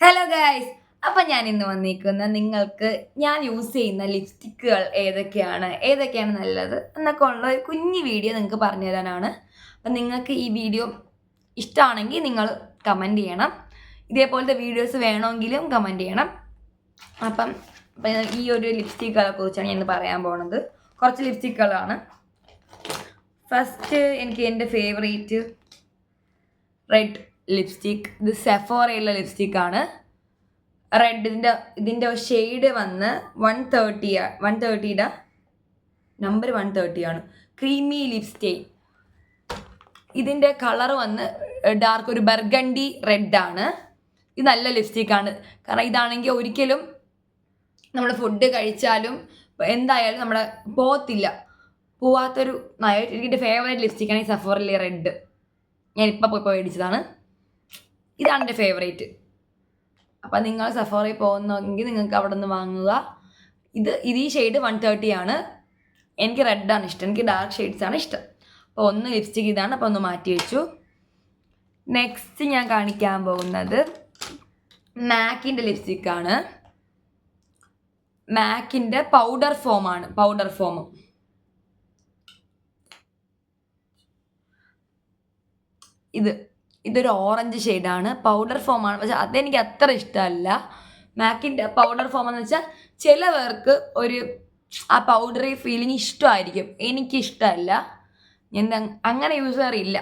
Hello guys, അപ്പം ഞാൻ ഇന്ന് വന്നിരിക്കുന്ന നിങ്ങൾക്ക് ഞാൻ യൂസ് ചെയ്യുന്ന ലിപ്സ്റ്റിക്കുകൾ ഏതൊക്കെയാണ് നല്ലത് എന്നൊക്കെ ഉള്ള ഒരു കുഞ്ഞു വീഡിയോ നിങ്ങൾക്ക് പറഞ്ഞു തരാനാണ്. അപ്പം നിങ്ങൾക്ക് ഈ വീഡിയോ ഇഷ്ടമാണെങ്കിൽ നിങ്ങൾ കമൻറ്റ് ചെയ്യണം. ഇതേപോലത്തെ വീഡിയോസ് വേണമെങ്കിലും കമൻറ്റ് ചെയ്യണം. അപ്പം ഈ ഒരു ലിപ്സ്റ്റിക്കുകളെ കുറിച്ചാണ് ഞാൻ ഇന്ന് പറയാൻ പോകുന്നത്. കുറച്ച് ലിപ്സ്റ്റിക്കുകളാണ്. ഫസ്റ്റ് എനിക്ക് എൻ്റെ ഫേവറേറ്റ് റെഡ് ലിപ്സ്റ്റിക്. ഇത് സെഫോറയുള്ള ലിപ്സ്റ്റിക്കാണ്. റെഡ് ഇതിൻ്റെ ഷെയ്ഡ് വന്ന് 130യുടെ നമ്പർ 130 ആണ്. ക്രീമി ലിപ്സ്റ്റെയിൻ. ഇതിൻ്റെ കളർ വന്ന് ഡാർക്ക് ഒരു ബർഗണ്ടി റെഡാണ്. ഇത് നല്ല ലിപ്സ്റ്റിക്കാണ്. കാരണം ഇതാണെങ്കിൽ ഒരിക്കലും നമ്മൾ ഫുഡ് കഴിച്ചാലും എന്തായാലും നമ്മുടെ പോവാത്തൊരു എൻ്റെ ഫേവറേറ്റ് ലിപ്സ്റ്റിക്കാണ് ഈ സെഫോറയിലെ റെഡ്. ഞാനിപ്പോൾ പോയി മേടിച്ചതാണ്. ഇതാണ് എൻ്റെ ഫേവറേറ്റ്. അപ്പം നിങ്ങൾ സെഫോറയിൽ പോകുന്നെങ്കിൽ നിങ്ങൾക്ക് അവിടെ നിന്ന് വാങ്ങുക. ഈ ഷെയ്ഡ് 130 ആണ്. എനിക്ക് റെഡാണ് ഇഷ്ടം. എനിക്ക് ഡാർക്ക് ഷെയ്ഡ്സാണ് ഇഷ്ടം. അപ്പോൾ ഒന്ന് ലിപ്സ്റ്റിക് ഇതാണ്. അപ്പോൾ ഒന്ന് മാറ്റി വെച്ചു. നെക്സ്റ്റ് ഞാൻ കാണിക്കാൻ പോകുന്നത് മാക്കിൻ്റെ ലിപ്സ്റ്റിക്കാണ്. മാക്കിൻ്റെ പൗഡർ ഫോം. ഇതൊരു ഓറഞ്ച് ഷെയ്ഡാണ്. പൗഡർ ഫോമാണ്. പക്ഷെ അതെനിക്ക് അത്ര ഇഷ്ടമല്ല. മാക്കിൻ്റെ പൗഡർ ഫോം എന്ന് വെച്ചാൽ ചിലവർക്ക് ആ പൗഡറി ഫീലിംഗ് ഇഷ്ടമായിരിക്കും. എനിക്കിഷ്ടമല്ല. ഞാൻ അങ്ങനെ യൂസ് ചെയ്യാറില്ല.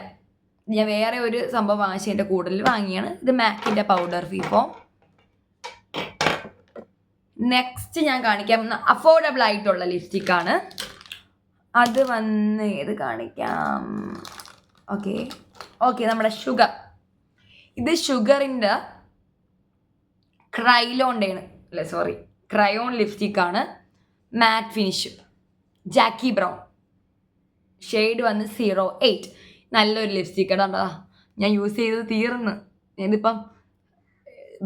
ഞാൻ വേറെ ഒരു സംഭവം വാങ്ങിച്ചതിൻ്റെ കൂടുതൽ വാങ്ങിയാണ്. ഇത് മാക്കിൻ്റെ പൗഡർ ഫോം. നെക്സ്റ്റ് ഞാൻ കാണിക്കാൻ അഫോർഡബിൾ ആയിട്ടുള്ള ലിപ്സ്റ്റിക്കാണ്. അത് വന്ന് ഏത് കാണിക്കാം? ഓക്കെ നമ്മുടെ ഷുഗർ. ഇത് ഷുഗറിൻ്റെ ക്രയോൺ ലിപ്സ്റ്റിക്കാണ്. മാറ്റ് ഫിനിഷ്. ജാക്കി ബ്രൗൺ. ഷെയ്ഡ് വന്ന് 08. നല്ലൊരു ലിപ്സ്റ്റിക്കാണ്. കണ്ടോ, ഞാൻ യൂസ് ചെയ്തത് തീർന്ന്. ഇതിപ്പം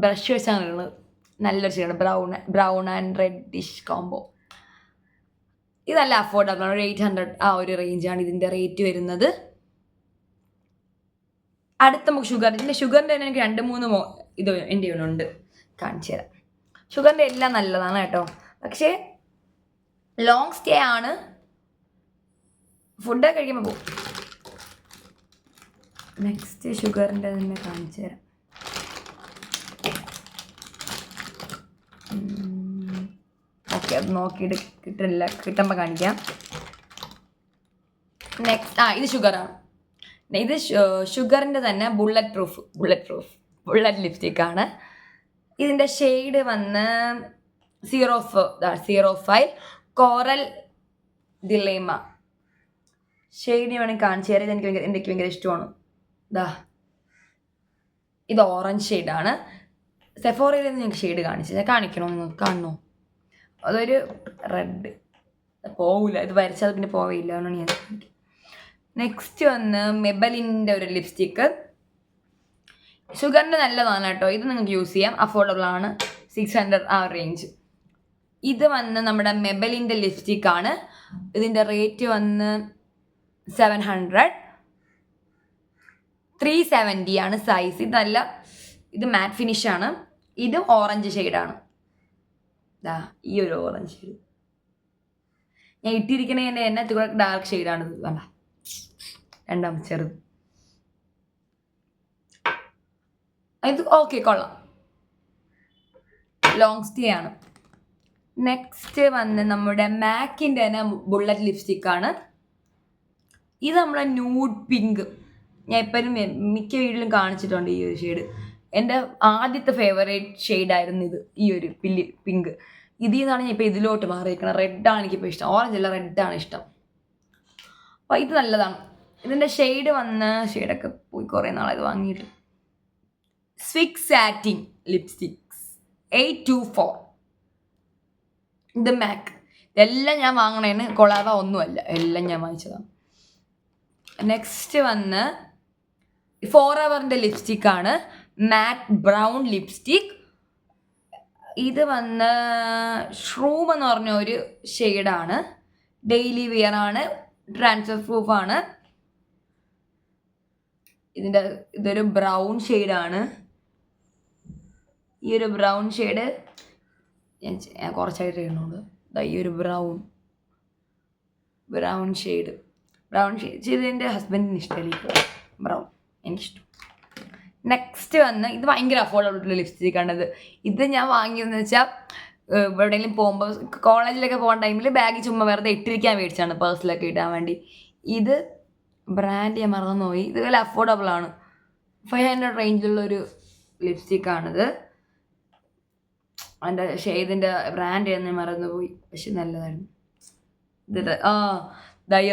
ബ്രഷ് വെച്ചാണ് ഉള്ളത്. നല്ലൊരു shade. Brown and reddish combo. ഇത് നല്ല അഫോർഡബിൾ ആണ്. 800 ആ ഒരു റേഞ്ചാണ് ഇതിൻ്റെ റേറ്റ് വരുന്നത്. അടുത്ത ഷുഗറിൻ്റെ തന്നെ എനിക്ക് 2-3 ഇത് എൻ്റെ ഉണ്ട്. കാണിച്ചു തരാം. ഷുഗറിൻ്റെ എല്ലാം നല്ലതാണ് കേട്ടോ. പക്ഷേ ലോങ് സ്റ്റേ ആണ്. ഫുഡൊക്കെ കഴിക്കുമ്പോൾ പോകും. നെക്സ്റ്റ് ഷുഗറിൻ്റെ തന്നെ കാണിച്ചു തരാം. ഓക്കെ, അത് നോക്കിയിട്ട് കിട്ടുമ്പോൾ കാണിക്കാം. നെക്സ്റ്റ് ഇത് ഷുഗറാണ്. ഇത് ഷുഗറിൻ്റെ തന്നെ ബുള്ളറ്റ് ലിപ്സ്റ്റിക്കാണ്. ഇതിൻ്റെ ഷെയ്ഡ് വന്ന് 05 കോറൽ ഡിലേമ. ഷെയ്ഡ് വേണമെങ്കിൽ കാണിച്ചു തരാം. എനിക്ക് ഭയങ്കര ഇഷ്ടമാണ്. ഇത് ഓറഞ്ച് ഷെയ്ഡാണ്. സെഫോറയിൽ നിന്ന് ഞങ്ങൾക്ക് ഷെയ്ഡ് കാണിക്കണോ? നിങ്ങൾക്ക് കാണണോ? അതൊരു റെഡ് പോവില്ല. ഇത് വരച്ചാൽ പിന്നെ പോവില്ല. എന്നാണ് ഞാൻ. നെക്സ്റ്റ് വന്ന് മെബലിൻ്റെ ഒരു ലിപ്സ്റ്റിക്ക്. ഷുഗറിൻ്റെ നല്ലതാണ് കേട്ടോ. ഇത് നിങ്ങൾക്ക് യൂസ് ചെയ്യാം. അഫോർഡബിൾ ആണ്. 600 ആ റേഞ്ച്. ഇത് വന്ന് നമ്മുടെ മെബലിൻ്റെ ലിപ്സ്റ്റിക്കാണ്. ഇതിൻ്റെ റേറ്റ് വന്ന് 700. 370 ആണ് സൈസ്. ഇത് മാറ്റ് ഫിനിഷാണ്. ഇത് ഓറഞ്ച് ഷെയ്ഡാണ്. ഈ ഒരു ഓറഞ്ച് ഷെയ്ഡ് ഞാൻ ഇട്ടിരിക്കണതിൻ്റെ എന്നത്തെ കൂടെ ഡാർക്ക് ഷെയ്ഡാണ്. ഇത് വേണ്ട, രണ്ടാമത് ചെറുത്. ഇത് ഓക്കെ, കൊള്ളാം. ലോങ് സ്റ്റേ ആണ്. നെക്സ്റ്റ് വന്ന് നമ്മുടെ മാക്കിൻ്റെ തന്നെ ബുള്ളറ്റ് ലിപ്സ്റ്റിക്കാണ്. ഇത് നമ്മളെ ന്യൂഡ് പിങ്ക്. ഞാൻ എപ്പോഴും മിക്ക വീഡിയോയിലും കാണിച്ചിട്ടുണ്ട് ഈ ഒരു ഷെയ്ഡ്. എൻ്റെ ആദ്യത്തെ ഫേവറേറ്റ് ഷെയ്ഡായിരുന്നു ഇത്. ഈ ഒരു പിങ്ക്. ഇതിൽ നിന്നാണ് ഞാൻ ഇപ്പോൾ ഇതിലോട്ട് മാറിയിരിക്കണം. റെഡാണ് എനിക്കിപ്പോൾ ഇഷ്ടം. ഓറഞ്ച് അല്ല, റെഡാണ് ഇഷ്ടം. അപ്പോൾ ഇത് നല്ലതാണ്. ഇതിൻ്റെ ഷെയ്ഡൊക്കെ പോയി കുറേ നാളായത് വാങ്ങിയിട്ട്. സ്വിക്സ് സാറ്റിൻ ലിപ്സ്റ്റിക്സ് 824. ഇത് മാക്ക്. ഇതെല്ലാം ഞാൻ വാങ്ങണേന് കൊളാവ ഒന്നുമല്ല. എല്ലാം ഞാൻ വാങ്ങിച്ചതാണ്. നെക്സ്റ്റ് വന്ന് ഫോറെവറിൻ്റെ ലിപ്സ്റ്റിക്കാണ്. മാറ്റ് ബ്രൗൺ ലിപ്സ്റ്റിക്. ഇത് വന്ന് ഷ്രൂം എന്ന് പറഞ്ഞ ഒരു ഷെയ്ഡാണ്. ഡെയിലി വിയർ ആണ്. ട്രാൻസ്ഫർ പ്രൂഫാണ്. ഇതൊരു ബ്രൗൺ ഷെയ്ഡാണ്. ഈ ഒരു ബ്രൗൺ ഷെയ്ഡ് ഞാൻ കുറച്ചായിട്ട് ഇടുന്നുണ്ട്. ഈ ഒരു ബ്രൗൺ ഷെയ്ഡ് ചെയ്ത് ഹസ്ബൻഡിന് ഇഷ്ടമല്ല ബ്രൗൺ, എനിക്കിഷ്ടം. നെക്സ്റ്റ് വന്ന് ഇത് ഭയങ്കര അഫോർഡബിൾ ലിപ്സ്റ്റിക്കാണത്. ഇത് ഞാൻ വാങ്ങിയതെന്ന് വെച്ചാൽ എവിടെയെങ്കിലും പോകുമ്പോൾ കോളേജിലൊക്കെ പോകുന്ന ടൈമിൽ ബാഗ് ചുമ്മാ വെറുതെ ഇട്ടിരിക്കാൻ മേടിച്ചാണ്, പേഴ്സിലൊക്കെ ഇടാൻ വേണ്ടി. ഇത് ബ്രാൻഡ് ഞാൻ മറന്നുപോയി. ഇത് വല്ല അഫോർഡബിളാണ്, 500 റേഞ്ചിലുള്ളൊരു ലിപ്സ്റ്റിക്കാണിത്. അതിൻ്റെ ഷെയ്ഡിൻ്റെ ബ്രാൻഡ് ഞാൻ മറന്നുപോയി, പക്ഷെ നല്ലതാണ്. ഇത്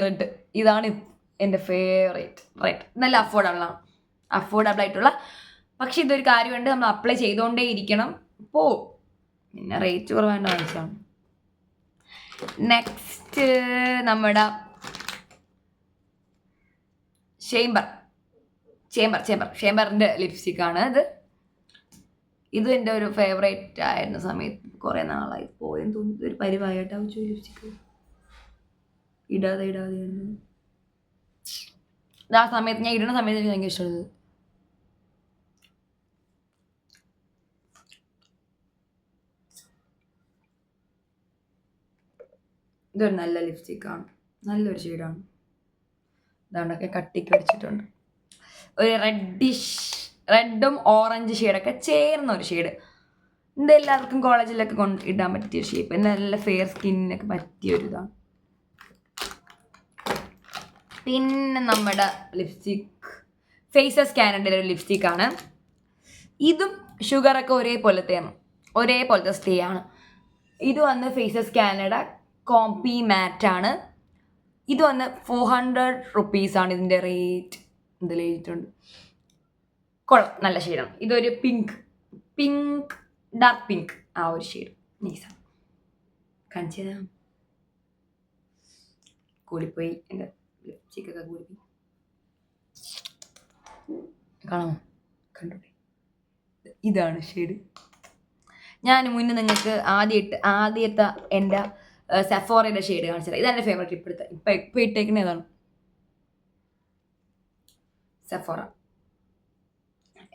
റെഡ്, ഇതാണ് എൻ്റെ ഫേവറേറ്റ്. റെഡ് നല്ല അഫോർഡബിൾ ആയിട്ടുള്ള, പക്ഷെ ഇതൊരു കാര്യമുണ്ട്, നമ്മൾ അപ്ലൈ ചെയ്തുകൊണ്ടേ ഇരിക്കണം. പോവും, പിന്നെ റേറ്റ് കുറവായിട്ട് വാങ്ങിച്ചാണ്. നെക്സ്റ്റ് നമ്മുടെ ചേംബറിൻ്റെ ലിപ്സ്റ്റിക്കാണ് ഇത്. ഇതും എൻ്റെ ഒരു ഫേവറേറ്റ് ആയിരുന്ന സമയത്ത് കുറേ നാളായി പോയെന്ന് തോന്നുന്നു. ഒരു പരിവായിട്ട് ആവശ്യം ലിപ്സ്റ്റിക്ക് ഇടാതെ ആ സമയത്ത് ഞാൻ ഇടുന്ന സമയത്ത് എനിക്ക് ഭയങ്കര ഇഷ്ടമുള്ളത്. ഇതൊരു നല്ല ലിപ്സ്റ്റിക്കാണ്, നല്ലൊരു ഷെയ്ഡാണ്. ഇതാണ്ടൊക്കെ കട്ടിക്ക് വെച്ചിട്ടുണ്ട്. ഒരു റെഡും ഓറഞ്ച് ഷെയ്ഡൊക്കെ ചേർന്ന ഒരു ഷെയ്ഡ്. ഇതെല്ലാവർക്കും കോളേജിലൊക്കെ ഇടാൻ പറ്റിയ ഷേപ്പ്, നല്ല ഫെയർ സ്കിന്നിനൊക്കെ പറ്റിയൊരു ഇതാണ്. പിന്നെ നമ്മുടെ ലിപ്സ്റ്റിക്ക് ഫേസസ് കാനഡയുടെ ഒരു ലിപ്സ്റ്റിക്കാണ്. ഇതും ഷുഗറൊക്കെ ഒരേപോലത്തെ സ്റ്റേ ആണ്. ഇത് വന്ന് ഫേസസ് കാനഡ കോംപി മാറ്റാണ്. ഇത് വന്ന് 400 റുപ്പീസാണ് ഇതിൻ്റെ റേറ്റ്. ഇതിൽ എഴുതിയിട്ടുണ്ട്. കൊള്ളാം, നല്ല ഷെയ്ഡാണ്. ഇതൊരു പിങ്ക് ഡാർക്ക് പിങ്ക്, ആ ഒരു ഷെയ്ഡ് നൈസാണ്. കാണിച്ചു തരാം. കൂടിപ്പോയി, എൻ്റെ ലിപ്സ്റ്റിക്കൊക്കെ കൂടിപ്പോയി. കാണാമോ? കണ്ടോട്ടെ, ഇതാണ് ഷെയ്ഡ്. ഞാൻ മുന്നേ നിങ്ങൾക്ക് ആദ്യത്തെ എൻ്റെ സെഫോറയുടെ ഷെയ്ഡ് കാണിച്ചത്. ഇതെൻ്റെ ഫേവറേറ്റ്. ഇപ്പം ഇട്ടേക്കുന്ന ഏതാണ്? സെഫോറ.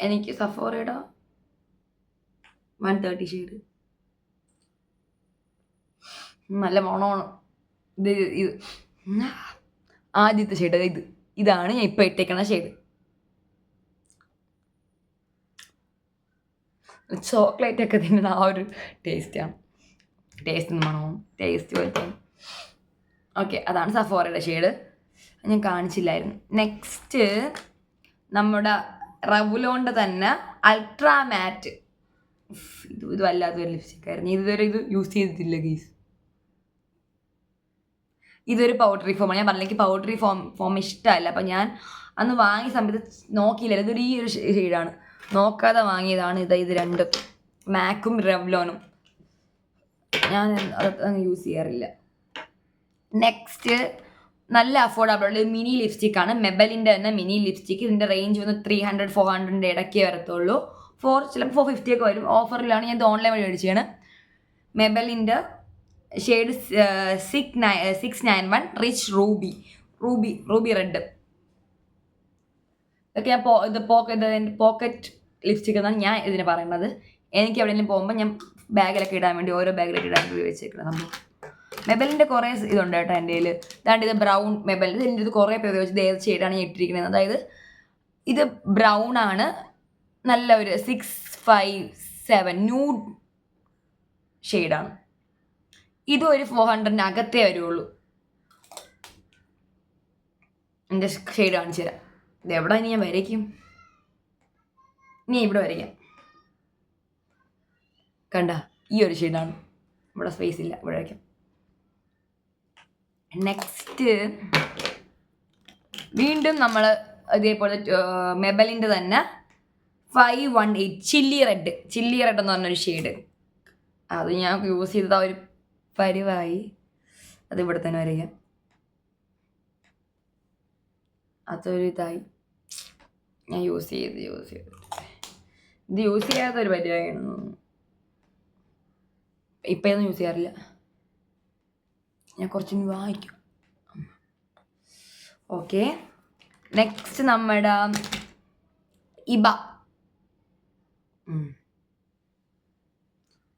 എനിക്ക് സെഫോറയുടെ 130 ഷെയ്ഡ് നല്ല മണമാണ്. ഇത് ആദ്യത്തെ ഷെയ്ഡ്. ഇതാണ് ഞാൻ ഇപ്പം ഇട്ടേക്കുന്ന ഷെയ്ഡ്. ചോക്ലേറ്റ് ഒക്കെ തിന്നുന്ന ആ ഒരു ടേസ്റ്റ് പോലത്തെ. ഓക്കെ, അതാണ് സഫോറയുടെ ഷെയ്ഡ്. ഞാൻ കാണിച്ചില്ലായിരുന്നു. നെക്സ്റ്റ് നമ്മുടെ റെവുലോണിൻ്റെ തന്നെ അൾട്രാ മാറ്റ്. ഇത് വല്ലാത്തൊരു ലിപ്സ്റ്റിക്കായിരുന്നു. ഇതുവരെ ഇത് യൂസ് ചെയ്തിട്ടില്ല ഗീസ്. ഇതൊരു പൗഡറി ഫോമാണ്. ഞാൻ പറഞ്ഞില്ല, എനിക്ക് പൗഡറി ഫോം ഇഷ്ടമല്ല. അപ്പം ഞാൻ അന്ന് വാങ്ങിയ സമയത്ത് നോക്കിയില്ല. ഇതൊരു ഈ ഒരു ഷെയ്ഡാണ്, നോക്കാതെ വാങ്ങിയതാണ്. ഇത് രണ്ടും മാക്കും റെവ്ലോണും. ഞാൻ അത് യൂസ് ചെയ്യാറില്ല. നെക്സ്റ്റ് നല്ല അഫോർഡബിൾ മിനി ലിപ്സ്റ്റിക്കാണ്. മെബലിൻ്റെ തന്നെ മിനി ലിപ്സ്റ്റിക്ക്. ഇതിൻ്റെ റേഞ്ച് വന്ന് 300-400 ഇടയ്ക്കേ വരത്തുള്ളൂ. ചിലപ്പോൾ 450 ഒക്കെ വരും. ഓഫറിലാണ്. ഞാൻ ഇത് ഓൺലൈൻ വഴി മേടിച്ചാണ്. മെബലിൻ്റെ ഷെയ്ഡ് 691 റിച്ച് റൂബി റെഡ്. ഇതൊക്കെ ഞാൻ പോക്കറ്റ് ലിപ്സ്റ്റിക് എന്നാണ് ഞാൻ ഇതിന് പറയുന്നത്. എനിക്ക് എവിടെയെങ്കിലും പോകുമ്പോൾ ഞാൻ ബാഗിലൊക്കെ ഇടാൻ വേണ്ടി ഓരോ ബാഗിലൊക്കെ ഇടാൻ വേണ്ടി വെച്ചേക്കണം. നമ്മൾ മെബലിൻ്റെ കുറേ ഇതുണ്ട് കേട്ടോ എൻ്റെ കയ്യിൽ. ഇതാണ്ട് ഇത് ബ്രൗൺ മെബൽ. ഇതിൻ്റെ ഇത് കുറേ പേര് വെച്ച് ഏത് ഷെയ്ഡാണ് ഞാൻ ഇട്ടിരിക്കുന്നത്. അതായത് ഇത് ബ്രൗൺ ആണ്, നല്ല ഒരു 657 ന്യൂഡ് ഷെയ്ഡാണ്. ഇതും ഒരു 400 അകത്തേ വരുള്ളൂ. എൻ്റെ ഷെയ്ഡ് കാണിച്ചു തരാം. ഇതെവിടെ ഞാൻ വരയ്ക്കും? ഇവിടെ വരയ്ക്കാം. കണ്ട, ഈ ഒരു ഷെയ്ഡാണ്. ഇവിടെ സ്പേസ് ഇല്ല, ഇവിടെ വരയ്ക്കാം. നെക്സ്റ്റ് വീണ്ടും നമ്മൾ അതേപോലെ മെബലിൻ്റെ തന്നെ 518 ചില്ലി റെഡ് എന്ന് പറഞ്ഞൊരു ഷെയ്ഡ്. അത് ഞാൻ യൂസ് ചെയ്തത് ഒരു പരിവായി. അത് ഇവിടെ തന്നെ വരയ്ക്കാം. അതൊരു ഇതായി ഞാൻ യൂസ് ചെയ്ത് ഇത് യൂസ് ചെയ്യാത്തൊരു പരിപാടിയാണ്. ഇപ്പം ഒന്നും യൂസ് ചെയ്യാറില്ല. ഞാൻ കുറച്ചുകൂടി വായിക്കാം. ഓക്കെ, നെക്സ്റ്റ് നമ്മുടെ ഇബ.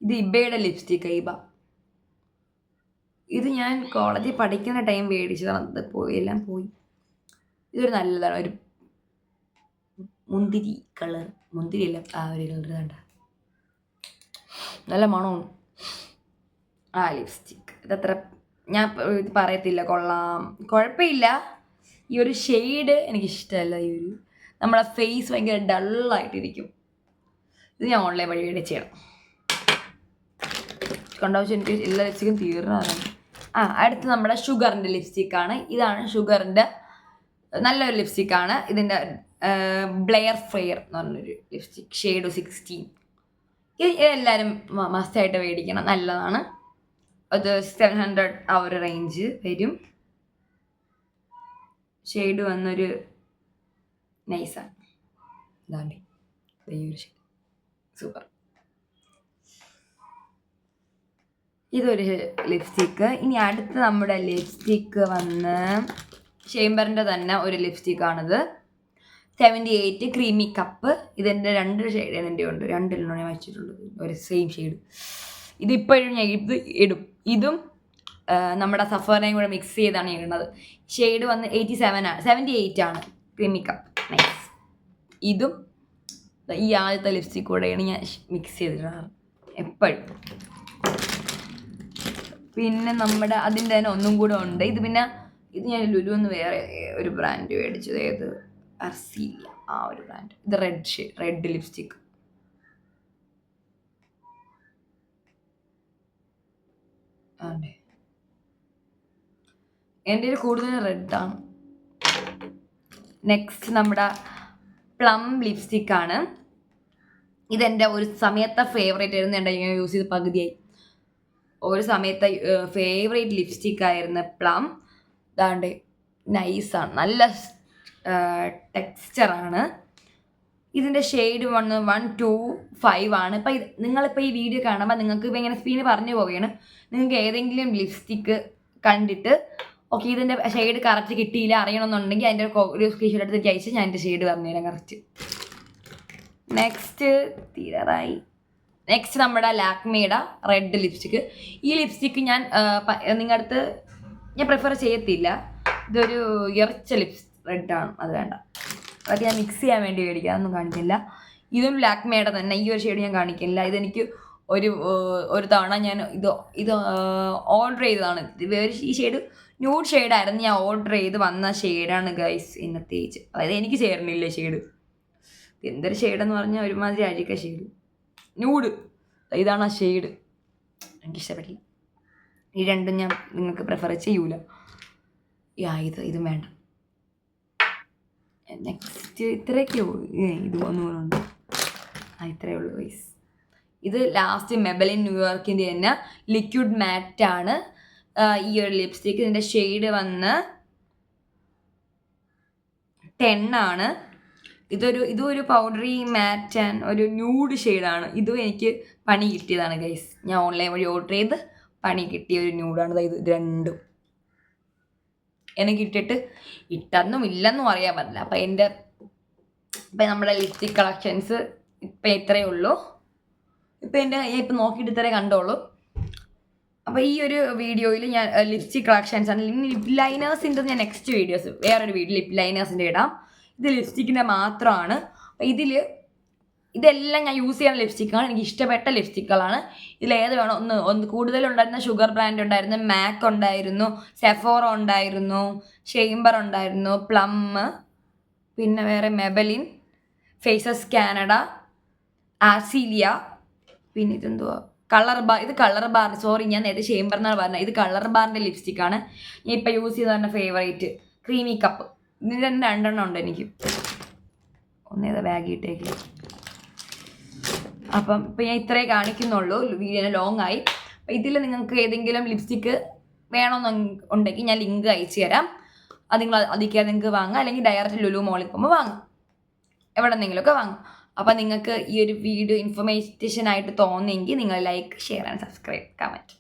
ഇത് ഇബയുടെ ലിപ്സ്റ്റിക്ക് ഇബ. ഇത് ഞാൻ കോളേജിൽ പഠിക്കുന്ന ടൈം മേടിച്ചതാണ്. അത് എല്ലാം പോയി. ഇതൊരു നല്ലതാണ്, ഒരു മുന്തിരി കളർ, മുന്തിരിയല്ല ആ ഒരു കളർ കണ്ട നല്ല മണമാണ് ആ ലിപ്സ്റ്റിക്ക്. ഇതത്ര ഞാൻ പറയത്തില്ല, കൊള്ളാം, കുഴപ്പമില്ല. ഈ ഒരു ഷെയ്ഡ് എനിക്കിഷ്ടമല്ല. ഈ ഒരു നമ്മളെ ഫേസ് ഭയങ്കര ഡള്ളായിട്ടിരിക്കും. ഇത് ഞാൻ ഓൺലൈൻ വഴി ചെയ്യണം. കൊണ്ടാവശ്യം എനിക്ക് എല്ലാ ലിപ്സ്റ്റിക്കും തീർന്നതാണ്. അടുത്ത് നമ്മുടെ ഷുഗറിൻ്റെ ലിപ്സ്റ്റിക്കാണ്. ഇതാണ് ഷുഗറിൻ്റെ നല്ലൊരു ലിപ്സ്റ്റിക്കാണ്. ഇതിൻ്റെ ബ്ലെയർ ഫെയർ എന്ന് പറഞ്ഞൊരു ലിപ്സ്റ്റിക്, ഷെയ്ഡ് 16. ഇത് എല്ലാവരും മസ്റ്റായിട്ട് മേടിക്കണം, നല്ലതാണ്. അത് 700 ആ ഒരു റേഞ്ച് വരും. ഷെയ്ഡ് വന്നൊരു നൈസാണ്. ഇതാണ്ട് ഈ ഒരു ഷെയ്ഡ് സൂപ്പർ. ഇതൊരു ലിപ്സ്റ്റിക്ക്. ഇനി അടുത്ത് നമ്മുടെ ലിപ്സ്റ്റിക്ക് വന്ന് ചേംബറിൻ്റെ തന്നെ ഒരു ലിപ്സ്റ്റിക്കാണിത്. 78 ക്രീമി കപ്പ്. ഇതിൻ്റെ 2 ഷെയ്ഡ് എൻ്റെ ഉണ്ട്, 2 ഞാൻ വെച്ചിട്ടുള്ളത്, ഒരു സെയിം ഷെയ്ഡ്. ഇതിപ്പോഴും ഞാൻ ഇത് ഇടും. ഇതും നമ്മുടെ സഫറിനെയും കൂടെ മിക്സ് ചെയ്താണ് ഇടുന്നത്. ഷെയ്ഡ് വന്ന് 78 ആണ് ക്രീമി കപ്പ്. നൈസ്. ഇതും ഈ ആദ്യത്തെ ലിപ്സ്റ്റിക് കൂടെയാണ് ഞാൻ മിക്സ് ചെയ്തിട്ടാണ് എപ്പോഴും. പിന്നെ നമ്മുടെ അതിൻ്റെ തന്നെ ഒന്നും കൂടെ ഉണ്ട്. ഇത് ഞാൻ ലുലുന്ന് വേറെ ഒരു ബ്രാൻഡ് മേടിച്ചത്. ഏത് അർസീലിയ ആ ഒരു ബ്രാൻഡ്. ഇത് റെഡ് ലിപ്സ്റ്റിക്. അതെ, എൻ്റെ കൂടുതൽ റെഡാണ്. നെക്സ്റ്റ് നമ്മുടെ പ്ലം ലിപ്സ്റ്റിക്കാണ്. ഇതെൻ്റെ ഒരു സമയത്തെ ഫേവറേറ്റ് ആയിരുന്നു. എൻ്റെ ഞാൻ യൂസ് ചെയ്ത് പകുതിയായി. ഒരു സമയത്തെ ഫേവറേറ്റ് ലിപ്സ്റ്റിക്കായിരുന്നു പ്ലം. ഇതാണ്ട് നൈസാണ്, നല്ല ടെക്സ്ചറാണ്. ഇതിൻ്റെ ഷെയ്ഡ് 125 ആണ്. ഇപ്പം നിങ്ങളിപ്പോൾ ഈ വീഡിയോ കാണുമ്പോൾ നിങ്ങൾക്ക് ഇപ്പോൾ ഇങ്ങനെ സ്ക്രീന് പറഞ്ഞു പോവുകയാണ്. നിങ്ങൾക്ക് ഏതെങ്കിലും ലിപ്സ്റ്റിക്ക് കണ്ടിട്ട് ഓക്കെ ഇതിൻ്റെ ഷെയ്ഡ് കറക്റ്റ് കിട്ടിയില്ല അറിയണമെന്നുണ്ടെങ്കിൽ അതിൻ്റെ ഒരു സ്ക്രീൻഷോട്ട് എടുത്ത് എനിക്ക് അയച്ച് ഞാൻ എൻ്റെ ഷെയ്ഡ് പറഞ്ഞുതരാം കറക്റ്റ്. നെക്സ്റ്റ് നമ്മുടെ ലാക്മിയുടെ റെഡ് ലിപ്സ്റ്റിക്ക്. ഈ ലിപ്സ്റ്റിക്ക് ഞാൻ നിങ്ങളുടെ അടുത്ത് ഞാൻ പ്രിഫർ ചെയ്യത്തില്ല. ഇതൊരു ഇറച്ച റെഡാണ്, അത് വേണ്ട. അതൊക്കെ ഞാൻ മിക്സ് ചെയ്യാൻ വേണ്ടി മേടിക്കുക, അതൊന്നും കാണിക്കില്ല. ഇതും ലാക്മിയുടെ തന്നെ, ഈ ഒരു ഷെയ്ഡ് ഞാൻ കാണിക്കില്ല. ഇതെനിക്ക് ഒരു തവണ ഞാൻ ഇത് ഓർഡർ ചെയ്തതാണ്. ഈ ഷെയ്ഡ് ന്യൂഡ് ഷെയ്ഡായിരുന്നു. ഞാൻ ഓർഡർ ചെയ്ത് വന്ന ഷെയ്ഡാണ് ഗൈസ് ഇന്നത്തെ ഏജ്. അതായത് എനിക്ക് ചേർന്നില്ല ഷെയ്ഡ്. എന്തൊരു ഷെയ്ഡെന്ന് പറഞ്ഞാൽ ഒരുമാതിരി അഴിക്ക ഷെയ്ഡ്, ന്യൂഡ്. ഇതാണ് ആ ഷെയ്ഡ്, എനിക്കിഷ്ടപ്പെട്ടില്ല. ഈ രണ്ടും ഞാൻ നിങ്ങൾക്ക് പ്രിഫർ ചെയ്യൂല. ഇതും വേണ്ട. നെക്സ്റ്റ് ഇത്രയൊക്കെ ഇത് ഒന്നുകൂടെ ഇത്രയേ ഉള്ളൂ ഗൈസ്. ഇത് ലാസ്റ്റ് മെബലിൻ ന്യൂയോർക്കിൻ്റെ തന്നെ ലിക്വിഡ് മാറ്റാണ് ഈ ഒരു ലിപ്സ്റ്റിക്ക്. ഇതിൻ്റെ ഷെയ്ഡ് വന്ന് 10 ആണ്. ഇതൊരു പൗഡറി മാറ്റ് ആൻഡ് ഒരു ന്യൂഡ് ഷെയ്ഡാണ്. ഇതും എനിക്ക് പണി കിട്ടിയതാണ് ഗൈസ്. ഞാൻ ഓൺലൈൻ വഴി ഓർഡർ ചെയ്ത് പണി കിട്ടിയ ഒരു ന്യൂഡാണ്. ഇത് രണ്ടും എനിക്ക് ഇട്ടെന്നും ഇല്ലെന്നും അറിയാൻ പറ്റില്ല. അപ്പം നമ്മുടെ ലിപ്സ്റ്റിക് കളക്ഷൻസ് ഇപ്പം ഇത്രയേ ഉള്ളൂ. ഞാൻ ഇപ്പം നോക്കിയിട്ട് ഇത്രേ കണ്ടോളൂ. അപ്പോൾ ഈ ഒരു വീഡിയോയിൽ ഞാൻ ലിപ്സ്റ്റിക് കളക്ഷൻസ് ആണ്. ലിപ് ലൈനേഴ്സിൻ്റെ ഞാൻ നെക്സ്റ്റ് വീഡിയോസ് വേറൊരു വീഡിയോ ലിപ് ലൈനേഴ്സിൻ്റെ ഇടാം. ഇത് ലിപ്സ്റ്റിക്കിൻ്റെ മാത്രമാണ്. അപ്പോൾ ഇതെല്ലാം ഞാൻ യൂസ് ചെയ്യുന്ന ലിപ്സ്റ്റിക്കാണ്, എനിക്ക് ഇഷ്ടപ്പെട്ട ലിപ്സ്റ്റിക്കുകളാണ്. ഇതിലേത് വേണം ഒന്ന് കൂടുതലുണ്ടായിരുന്ന ഷുഗർ ബ്രാൻഡ് ഉണ്ടായിരുന്നു, മാക് ഉണ്ടായിരുന്നു, സെഫോറ ഉണ്ടായിരുന്നു, ചേംബർ ഉണ്ടായിരുന്നു, പ്ലം, പിന്നെ വേറെ മെബലിൻ, ഫേസസ് കാനഡ, ആർസീലിയ, പിന്നെ ഇതെന്തുവാ ഇത് കളർ ബാർ. സോറി, ഞാൻ നേരത്തെ ചേംബർ എന്നാണ് പറഞ്ഞത്. ഇത് കളർ ബാറിൻ്റെ ലിപ്സ്റ്റിക്കാണ്. ഞാൻ ഇപ്പം യൂസ് ചെയ്ത് പറഞ്ഞ ഫേവറേറ്റ് ക്രീമി കപ്പ്. ഇതിൻ്റെ 2 ഉണ്ട് എനിക്ക്. ഒന്നേതാ ബാഗിട്ടേക്ക്. അപ്പം ഇപ്പം ഞാൻ ഇത്രേ കാണിക്കുന്നുള്ളൂ. വീഡിയോ ലോങ് ആയി. അപ്പം ഇതിൽ നിങ്ങൾക്ക് ഏതെങ്കിലും ലിപ്സ്റ്റിക്ക് വേണമെന്നുണ്ടെങ്കിൽ ഞാൻ ലിങ്ക് അയച്ചു തരാം. അത് നിങ്ങൾ നിങ്ങൾക്ക് വാങ്ങാം, അല്ലെങ്കിൽ ഡയറക്റ്റ് ലുലു മോളിൽ പോകുമ്പോൾ വാങ്ങാം, എവിടെ നിന്നെങ്കിലുമൊക്കെ വാങ്ങാം. അപ്പം നിങ്ങൾക്ക് ഈ ഒരു വീഡിയോ ഇൻഫർമേഷൻ ആയിട്ട് തോന്നിയെങ്കിൽ നിങ്ങൾ like, share and subscribe, comment.